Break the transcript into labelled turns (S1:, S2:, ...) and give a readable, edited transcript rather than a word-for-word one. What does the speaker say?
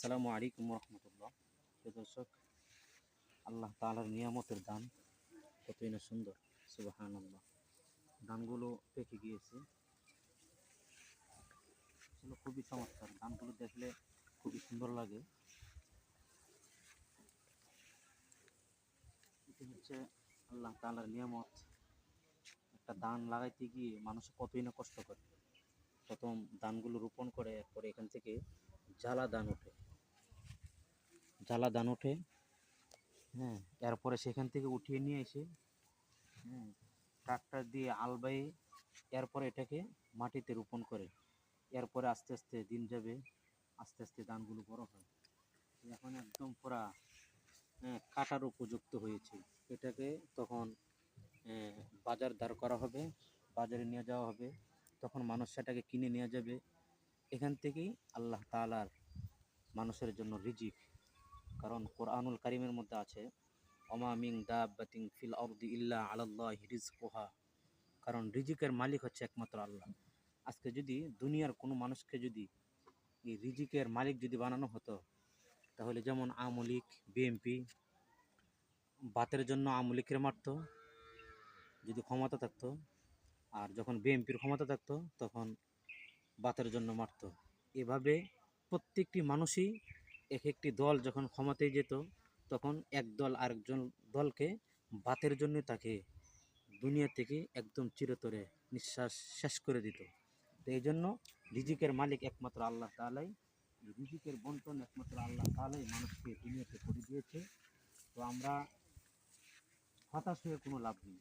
S1: আসসালামু আলাইকুম রহমতুল্লাহ। দর্শক, আল্লাহ তাআলার নিয়ামতের দান কতই না সুন্দর। সুবহানাল্লাহ। ধানগুলো পেকে গিয়েছে, আসলে খুবই চমৎকার। ধানগুলো দেখলে খুবই সুন্দর লাগে। এটি হচ্ছে আল্লাহ তাআলার নিয়ামত। একটা ধান লাগাইতে গিয়ে মানুষ কতই না কষ্ট করে। প্রথম ধানগুলো রোপণ করে, এরপরে এখান থেকে জ্বালা ধান ওঠে। জ্বালা ধান ওঠে, হ্যাঁ। এরপরে সেখান থেকে উঠিয়ে নিয়ে এসে, হ্যাঁ, ট্রাক্টর দিয়ে আলবাই, এরপরে এটাকে মাটিতে রোপণ করে। এরপরে আস্তে আস্তে দিন যাবে, আস্তে আস্তে ধানগুলো বড় হয়। এখন একদম পুরা কাটার উপযুক্ত হয়েছে। এটাকে তখন বাজার দাঁড় করা হবে, বাজারে নিয়ে যাওয়া হবে। তখন মানুষ সেটাকে কিনে নিয়ে যাবে। এখান থেকেই আল্লাহ তাআলার মানুষের জন্য রিজিক। কারণ কোরআনুল কারীমের মধ্যে আছে, ওমা মিন দাব্বাতিন ফিল আরদি ইল্লা আলাল্লাহি রিজকুহা। কারণ রিজিকের মালিক হচ্ছে একমাত্র আল্লাহ। আজকে যদি দুনিয়ার কোনো মানুষকে যদি এই রিজিকের মালিক যদি বানানো হতো, তাহলে যেমন আওয়ামী লীগ, বিএনপি ভাতের জন্য আওয়ামী লীগকে মারতো যদি ক্ষমতা থাকতো, আর যখন বিএনপির ক্ষমতা থাকতো তখন ভাতের জন্য মারতো। এভাবে প্রত্যেকটি মানুষই এক একটি দল যখন ক্ষমতায় যেত, তখন এক দল আরেকজন দলকে ভাতের জন্য তাকে দুনিয়া থেকে একদম চিরতরে নিঃশ্বাস শেষ করে দিত। তো এই জন্য রিজিকের মালিক একমাত্র আল্লাহ তাআলাই। রিজিকের বন্টন একমাত্র আল্লাহ তাআলাই মানুষকে দুনিয়াতে করে দিয়েছে। তো আমরা হতাশ হয়ে কোনো লাভ নেই।